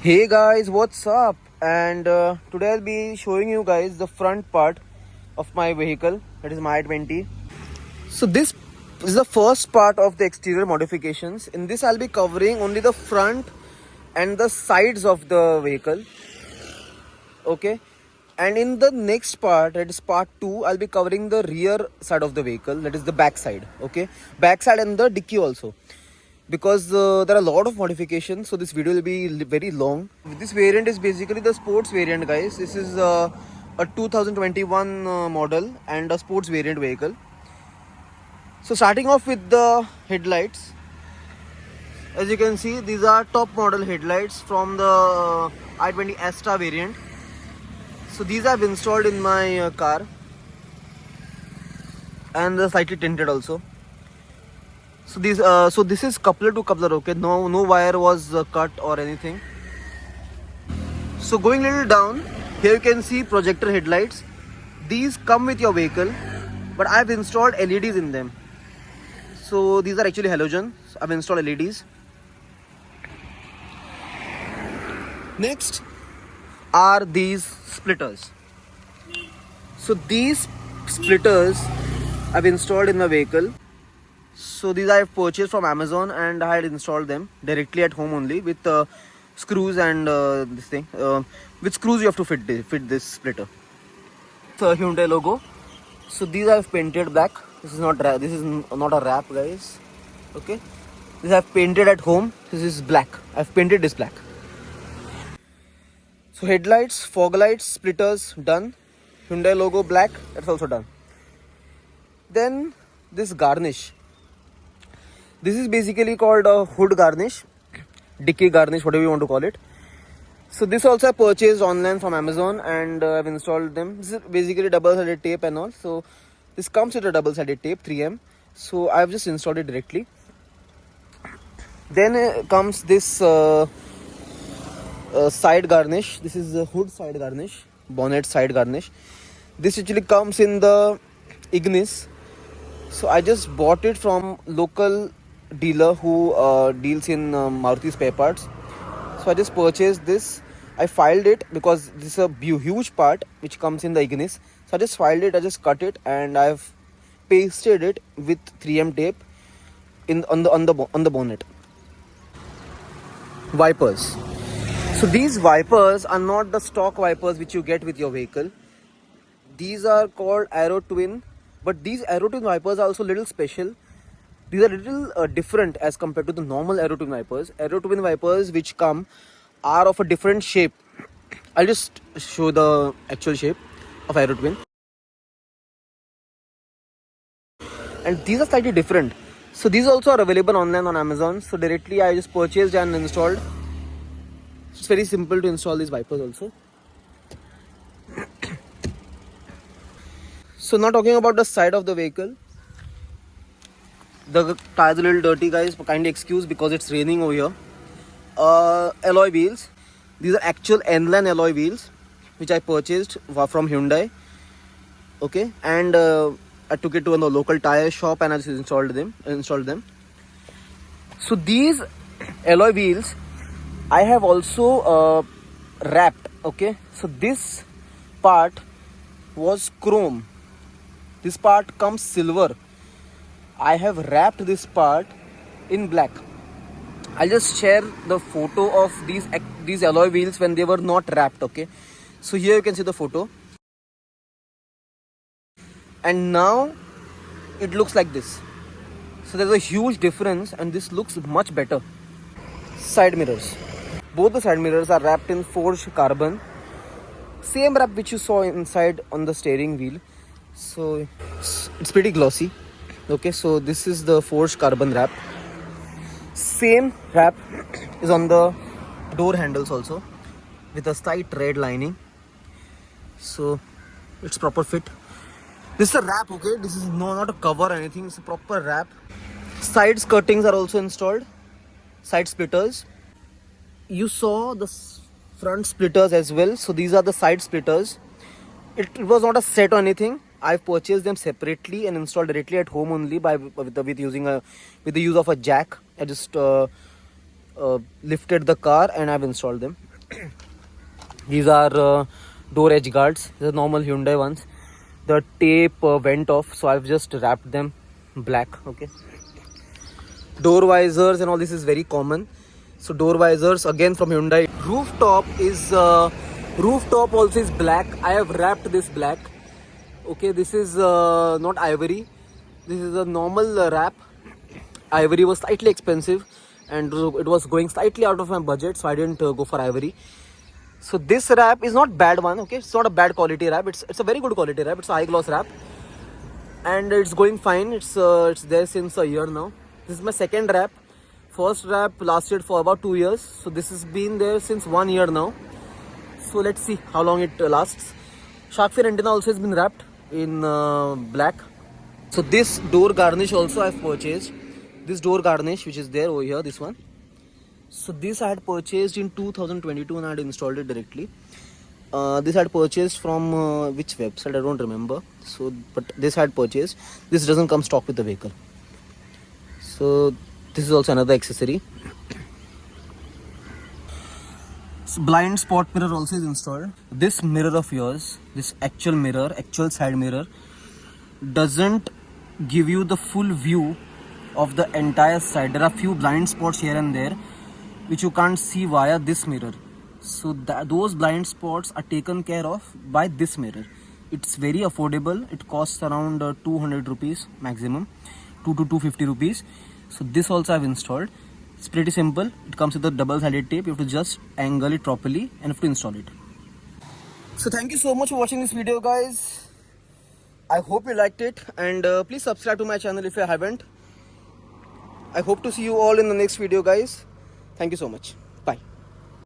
Hey guys, what's up? And today I'll be showing you guys the front part of my vehicle, that is my i20. So this is the first part of the exterior modifications. In this I'll be covering only the front and the sides of the vehicle. Okay. And in the next part, that is part 2, I'll be covering the rear side of the vehicle, that is the back side. Okay. Back side and the dicky also, because there are a lot of modifications, so this video will be very long. This variant is basically the sports variant, guys. This is a 2021 model and a sports variant vehicle. So starting off with the headlights, as you can see, these are top model headlights from the i20 Astra variant. So these I've installed in my car, and they're slightly tinted also. So this is coupler to coupler, okay? No wire was cut or anything. So going little down, here you can see projector headlights. These come with your vehicle, but I've installed LEDs in them. So these are actually halogen. So I've installed LEDs. Next are these splitters. So these splitters I've installed in my vehicle. So these I have purchased from Amazon, and I had installed them directly at home only with screws and this thing. With screws you have to fit this splitter. The Hyundai logo. So these I have painted black. This is not a wrap, guys. Okay. This I have painted at home. This is black. I've painted this black. So headlights, fog lights, splitters done. Hyundai logo black, that's also done. Then this garnish. This is basically called a hood garnish, dicky garnish, whatever you want to call it. So this also I purchased online from Amazon, and I've installed them. This is basically double-sided tape and all. So this comes with a double-sided tape, 3M. So I've just installed it directly. Then comes this side garnish. This is the hood side garnish, bonnet side garnish. This actually comes in the Ignis. So I just bought it from local dealer who deals in Maruti spare parts. So I just purchased this. I filed it because this is a huge part which comes in the Ignis. So I just filed it, I just cut it, and I've pasted it with 3M tape on the bonnet. Wipers. So these wipers are not the stock wipers which you get with your vehicle. These are called Aero Twin, but these Aero Twin wipers are also little special. These are little different as compared to the normal Aero Twin wipers. Aero Twin wipers which come are of a different shape. I'll just show the actual shape of Aero Twin. And these are slightly different. So these also are available online on Amazon. So directly I just purchased and installed. It's very simple to install these wipers also. So now talking about the side of the vehicle. The tires are a little dirty, guys. Kindly excuse because it's raining over here. Alloy wheels. These are actual N-line alloy wheels which I purchased from Hyundai. Okay, and I took it to a local tire shop and I just installed them. So these alloy wheels I have also wrapped. Okay, so this part was chrome. This part comes silver. I have wrapped this part in black. I'll just share the photo of these alloy wheels when they were not wrapped. Okay, so here you can see the photo, and now it looks like this. So there's a huge difference, and this looks much better. Side mirrors. Both the side mirrors are wrapped in forged carbon. Same wrap which you saw inside on the steering wheel. So it's pretty glossy. Okay, so this is the forged carbon wrap. Same wrap is on the door handles also, with a slight red lining. So it's proper fit. This is a wrap, okay? This is not a cover or anything. It's a proper wrap. Side skirtings are also installed. Side splitters. You saw the front splitters as well. So these are the side splitters. It was not a set or anything. I've purchased them separately and installed directly at home only with the use of a jack. I just lifted the car and I've installed them. These are door edge guards, the normal Hyundai ones. The tape went off, so I've just wrapped them black. Okay. Door visors and all this is very common. So door visors again from Hyundai. Rooftop also is black. I have wrapped this black. Okay, this is not ivory. This is a normal wrap. Ivory was slightly expensive and it was going slightly out of my budget, so I didn't go for ivory. So this wrap is not bad one. Okay, it's not a bad quality wrap. It's a very good quality wrap. It's a high gloss wrap and it's going fine. It's there since a year now. This is my second wrap. First wrap lasted for about 2 years. So this has been there since 1 year now. So let's see how long it lasts. Shark fin antenna also has been wrapped in black. So this door garnish also I've purchased. This door garnish which is there over here, this one. So this I had purchased in 2022 and I had installed it directly. This I had purchased from which website I don't remember. So but this I had purchased. This doesn't come stock with the vehicle. So this is also another accessory. So blind spot mirror also is installed. This mirror of yours, this actual side mirror, doesn't give you the full view of the entire side. There are few blind spots here and there which you can't see via this mirror. So those blind spots are taken care of by this mirror. It's very affordable. It costs around 200 rupees maximum, 2 to 250 rupees. So this also I've installed. It's pretty simple. It comes with a double-sided tape. You have to just angle it properly and have to install it. So thank you so much for watching this video, guys. I hope you liked it and please subscribe to my channel if you haven't. I hope to see you all in the next video, guys. Thank you so much.